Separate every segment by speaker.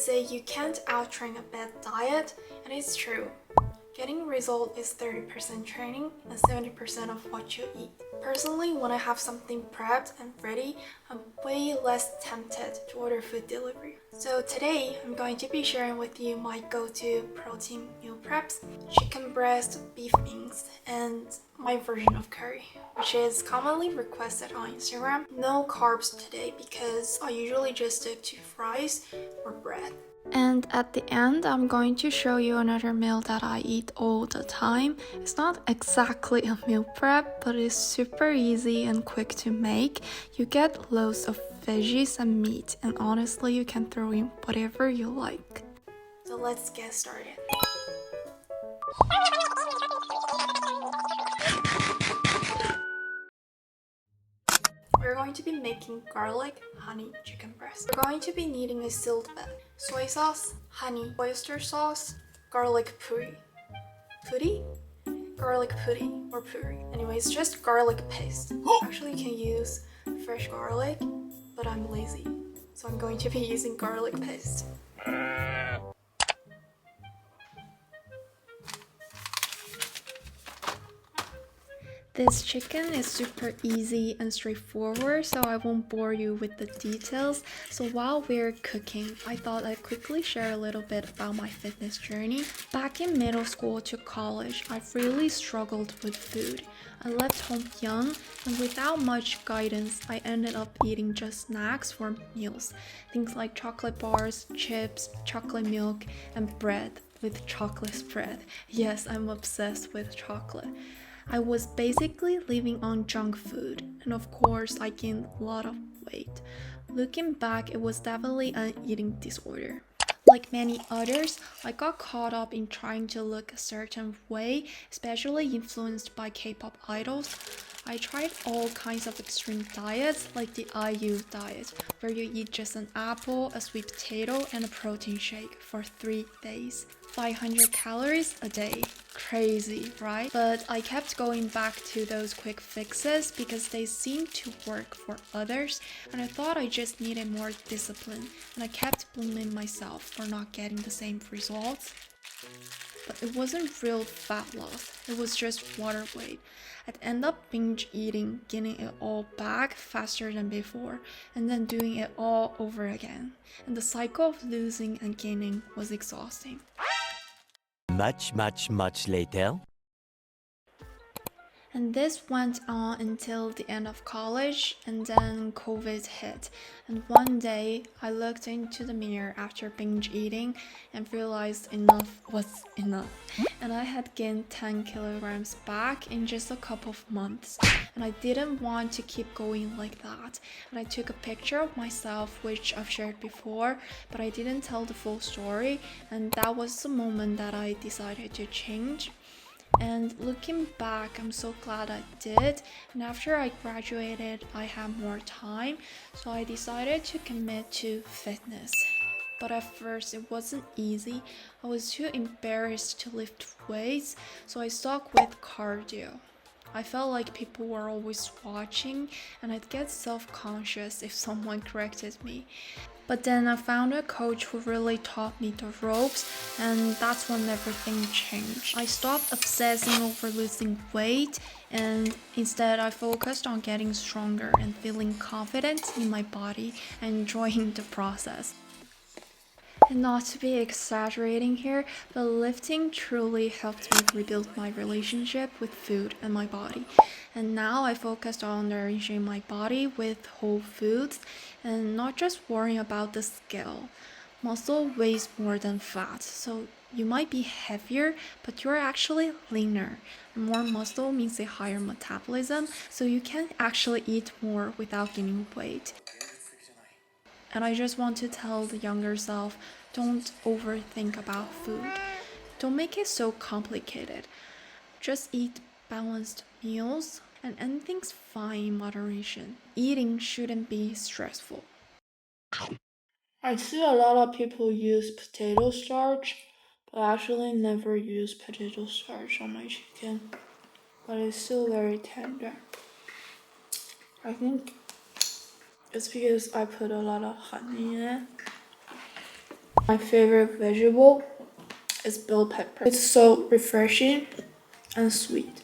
Speaker 1: say you can't outtrain a bad diet, and it's true. Getting result is 30% training and 70% of what you eat. Personally, when I have something prepped and ready, I'm way less tempted to order food delivery. So today, I'm going to be sharing with you my go-to protein meal preps, chicken breast, beef wings, and my version of curry, which is commonly requested on Instagram. No carbs today because I usually just stick to fries or bread. And at the end, I'm going to show you another meal that I eat all the time. It's not exactly a meal prep, but it's super easy and quick to make. You get loads of veggies and meat, and honestly, you can throw in whatever you like. So let's get started. We're going to be making garlic honey chicken breast. We're going to be needing a sealed bed, soy sauce, honey, oyster sauce, garlic puri. Puri? Garlic puri or puri. Anyways, just garlic paste. Actually, you can use fresh garlic, but I'm lazy, so I'm going to be using garlic paste. This chicken is super easy and straightforward, so I won't bore you with the details. So while we're cooking, I thought I'd quickly share a little bit about my fitness journey. Back in middle school to college, I really struggled with food. I left home young, and without much guidance, I ended up eating just snacks for meals. Things like chocolate bars, chips, chocolate milk, and bread with chocolate spread. Yes, I'm obsessed with chocolate. I was basically living on junk food, and of course, I gained a lot of weight. Looking back, it was definitely an eating disorder. Like many others, I got caught up in trying to look a certain way, especially influenced by K-pop idols. I tried all kinds of extreme diets, like the IU diet, where you eat just an apple, a sweet potato, and a protein shake for 3 days. 500 calories a day. Crazy, right? But I kept going back to those quick fixes because they seemed to work for others, and I thought I just needed more discipline, and I kept blaming myself for not getting the same results. But it wasn't real fat loss, it was just water weight. I'd end up binge eating, gaining it all back faster than before, and then doing it all over again. And the cycle of losing and gaining was exhausting.
Speaker 2: Much later.
Speaker 1: And this went on until the end of college, and then COVID hit. And one day, I looked into the mirror after binge eating and realized enough was enough. And I had gained 10 kilograms back in just a couple of months. And I didn't want to keep going like that. And I took a picture of myself, which I've shared before, but I didn't tell the full story. And that was the moment that I decided to change. And looking back, I'm so glad I did. And after I graduated, I had more time, so I decided to commit to fitness. But at first, it wasn't easy. I was too embarrassed to lift weights, so I stuck with cardio. I felt like people were always watching, and I'd get self-conscious if someone corrected me. But then I found a coach who really taught me the ropes, and that's when everything changed. I stopped obsessing over losing weight, and instead I focused on getting stronger and feeling confident in my body and enjoying the process. And not to be exaggerating here, but lifting truly helped me rebuild my relationship with food and my body. And now I focused on nourishing my body with whole foods and not just worrying about the scale. Muscle weighs more than fat, so you might be heavier, but you're actually leaner. More muscle means a higher metabolism, so you can actually eat more without gaining weight. And I just want to tell the younger self, don't overthink about food. Don't make it so complicated. Just eat balanced meals, and anything's fine in moderation. Eating shouldn't be stressful. I see a lot of people use potato starch, but I actually never use potato starch on my chicken. But it's still very tender. I think it's because I put a lot of honey in it. My favorite vegetable is bell pepper. It's so refreshing and sweet.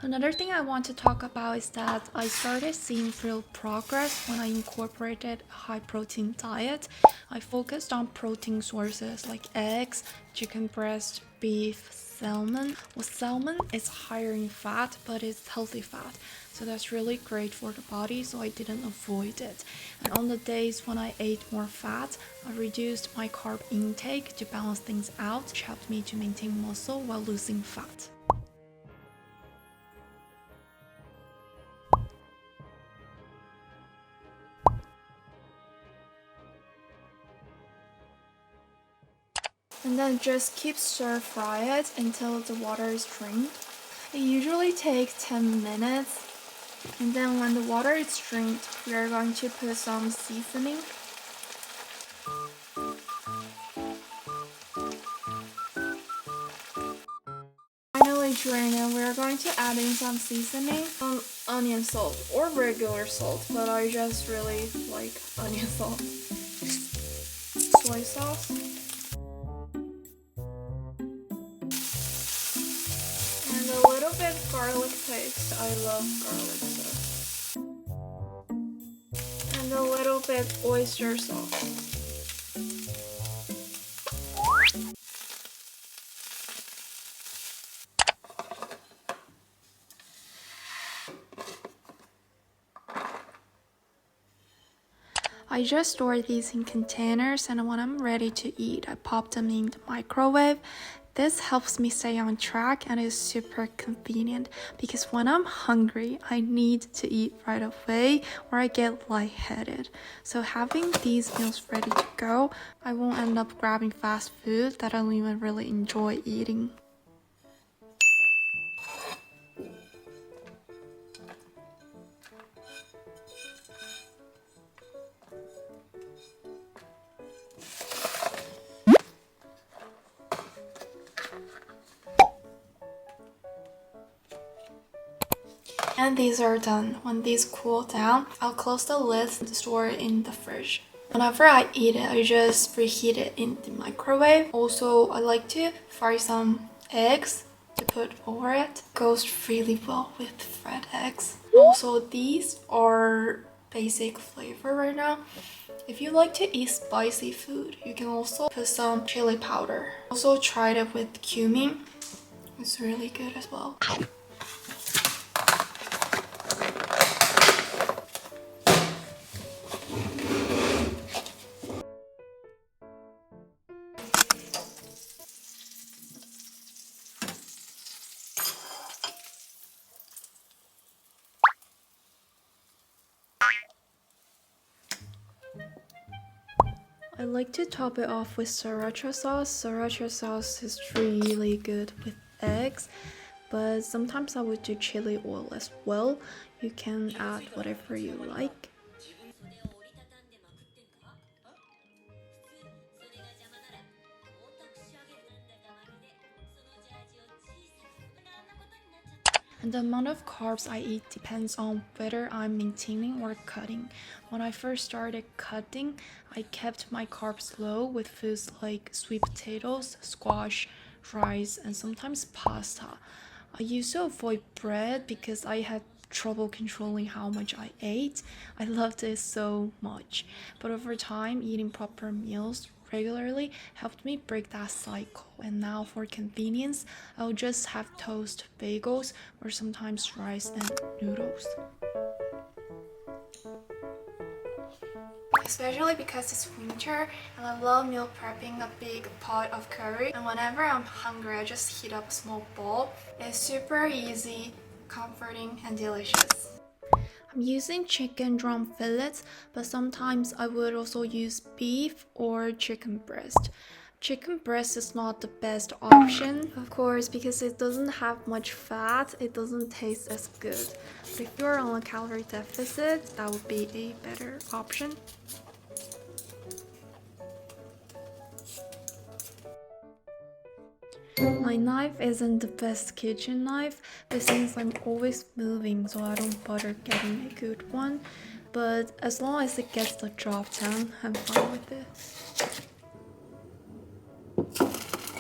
Speaker 1: Another thing I want to talk about is that I started seeing real progress when I incorporated a high protein diet. I focused on protein sources like eggs, chicken breast, beef, salmon. Well, salmon is higher in fat, but it's healthy fat. So that's really great for the body, so I didn't avoid it. And on the days when I ate more fat, I reduced my carb intake to balance things out, which helped me to maintain muscle while losing fat. And then just keep stir fry it until the water is strained. It usually takes 10 minutes. And then when the water is strained, we are going to put some seasoning. Finally drain it, we are going to add in some seasoning, some onion salt or regular salt, but I just really like onion salt. Soy sauce. And a little bit garlic paste. I love garlic sauce. And a little bit oyster sauce. I just store these in containers, and when I'm ready to eat, I pop them in the microwave. This helps me stay on track and is super convenient because when I'm hungry, I need to eat right away or I get lightheaded. So having these meals ready to go, I won't end up grabbing fast food that I don't even really enjoy eating. And these are done. When these cool down, I'll close the lid and store it in the fridge. Whenever I eat it, I just preheat it in the microwave. Also, I like to fry some eggs to put over it. Goes really well with fried eggs. Also, these are basic flavor right now. If you like to eat spicy food, you can also put some chili powder. Also tried it with cumin. It's really good as well. I like to top it off with sriracha sauce. Sriracha sauce is really good with eggs, but sometimes I would do chili oil as well. You can add whatever you like. And the amount of carbs I eat depends on whether I'm maintaining or cutting. When I first started cutting, I kept my carbs low with foods like sweet potatoes, squash, rice, and sometimes pasta. I used to avoid bread because I had trouble controlling how much I ate. I loved it so much. But over time, eating proper meals regularly helped me break that cycle. And now for convenience, I'll just have toast, bagels, or sometimes rice and noodles. Especially because it's winter and I love meal prepping a big pot of curry, and whenever I'm hungry I just heat up a small bowl. It's super easy, comforting, and delicious. I'm using chicken drum fillets, but sometimes I would also use beef or chicken breast. Chicken breast is not the best option, of course, because it doesn't have much fat, it doesn't taste as good. But if you're on a calorie deficit, that would be a better option. My knife isn't the best kitchen knife, but since I'm always moving, so I don't bother getting a good one. But as long as it gets the job done, I'm fine with it.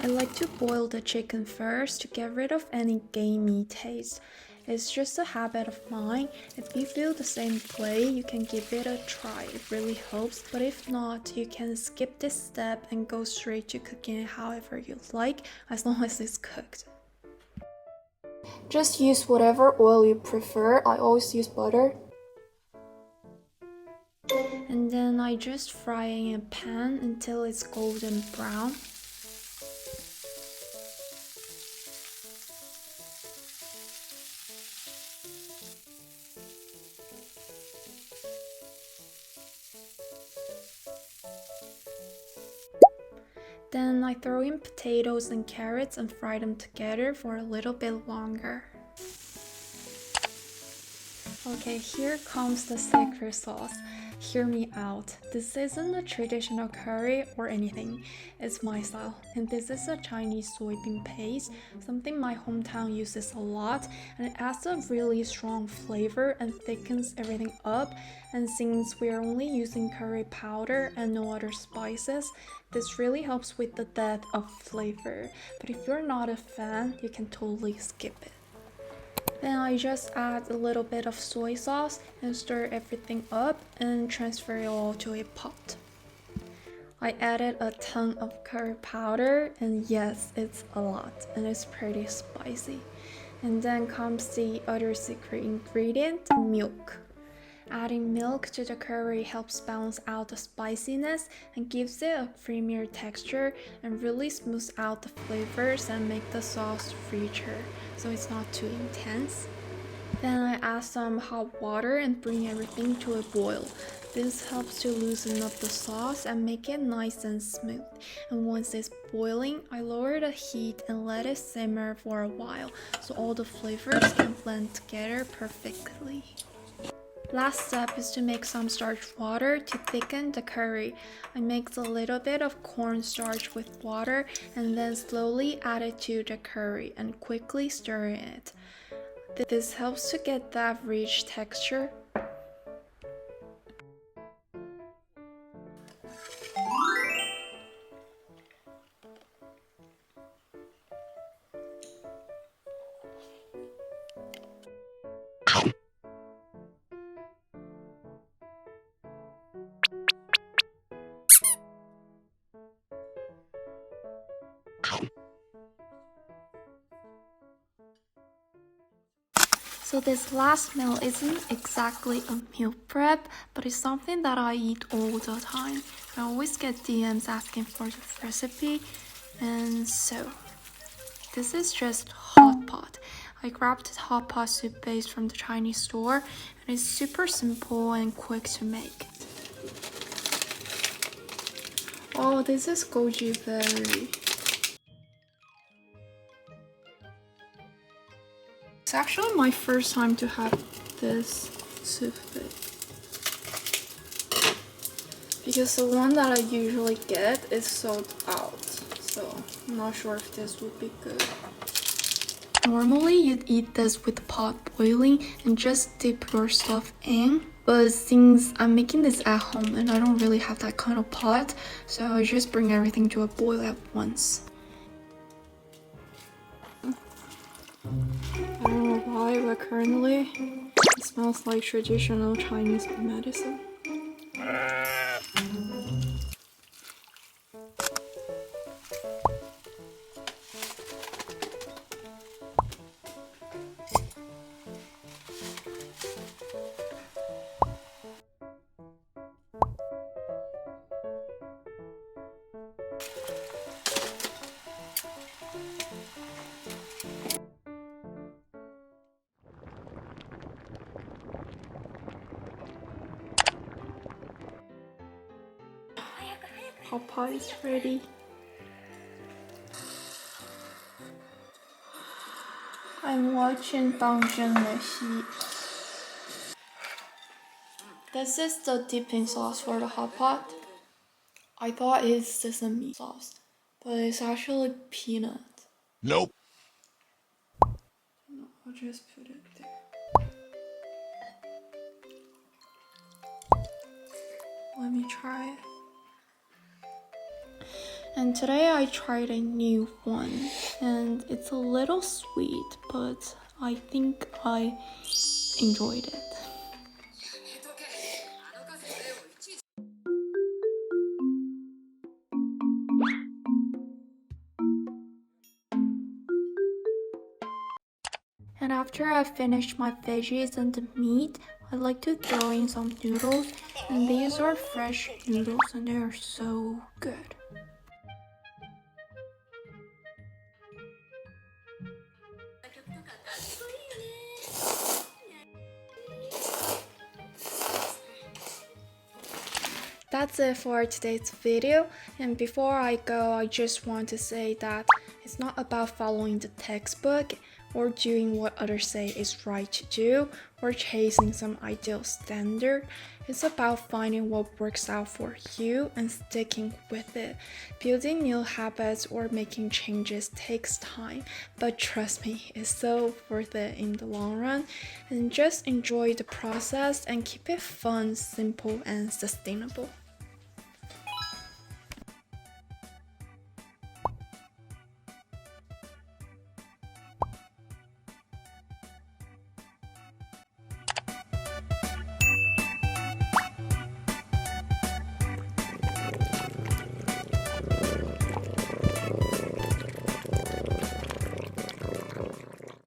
Speaker 1: I like to boil the chicken first to get rid of any gamey taste. It's just a habit of mine. If you feel the same way, you can give it a try. It really helps, but if not, you can skip this step and go straight to cooking it however you like, as long as it's cooked. Just use whatever oil you prefer. I always use butter. And then I just fry in a pan until it's golden brown. Then I throw in potatoes and carrots and fry them together for a little bit longer. Okay, here comes the secret sauce. Hear me out. This isn't a traditional curry or anything. It's my style. And this is a Chinese soybean paste, something my hometown uses a lot, and it adds a really strong flavor and thickens everything up. And since we're only using curry powder and no other spices, this really helps with the depth of flavor. But if you're not a fan, you can totally skip it. Then I just add a little bit of soy sauce and stir everything up and transfer it all to a pot. I added a ton of curry powder, and yes, it's a lot and it's pretty spicy. And then comes the other secret ingredient, milk. Adding milk to the curry helps balance out the spiciness and gives it a creamier texture and really smooths out the flavors and make the sauce richer, so it's not too intense. Then I add some hot water and bring everything to a boil. This helps to loosen up the sauce and make it nice and smooth. And once it's boiling, I lower the heat and let it simmer for a while so all the flavors can blend together perfectly. Last step is to make some starch water to thicken the curry. I mix a little bit of cornstarch with water and then slowly add it to the curry and quickly stir it. This helps to get that rich texture. So this last meal isn't exactly a meal prep, but it's something that I eat all the time. I always get DMs asking for the recipe, and so this is just hot pot. I grabbed the hot pot soup base from the Chinese store, and it's super simple and quick to make. Oh, this is goji berry. It's actually my first time to have this soup base, because the one that I usually get is sold out, so I'm not sure if this would be good. Normally you'd eat this with the pot boiling and just dip your stuff in, but since I'm making this at home and I don't really have that kind of pot, so I just bring everything to a boil at once. I don't know why, but currently it smells like traditional Chinese medicine. Hot pot is ready. I'm watching 当真的戏. This is the dipping sauce for the hot pot. I thought it's sesame sauce, but it's actually peanut.
Speaker 2: Nope.
Speaker 1: I'll just put it there. Let me try it. And today I tried a new one, and it's a little sweet, but I think I enjoyed it. And after I finish my veggies and the meat, I like to throw in some noodles, and these are fresh noodles and they are so good. That's it for today's video, and before I go, I just want to say that it's not about following the textbook or doing what others say is right to do or chasing some ideal standard. It's about finding what works out for you and sticking with it. Building new habits or making changes takes time, but trust me, it's so worth it in the long run. And just enjoy the process and keep it fun, simple, and sustainable.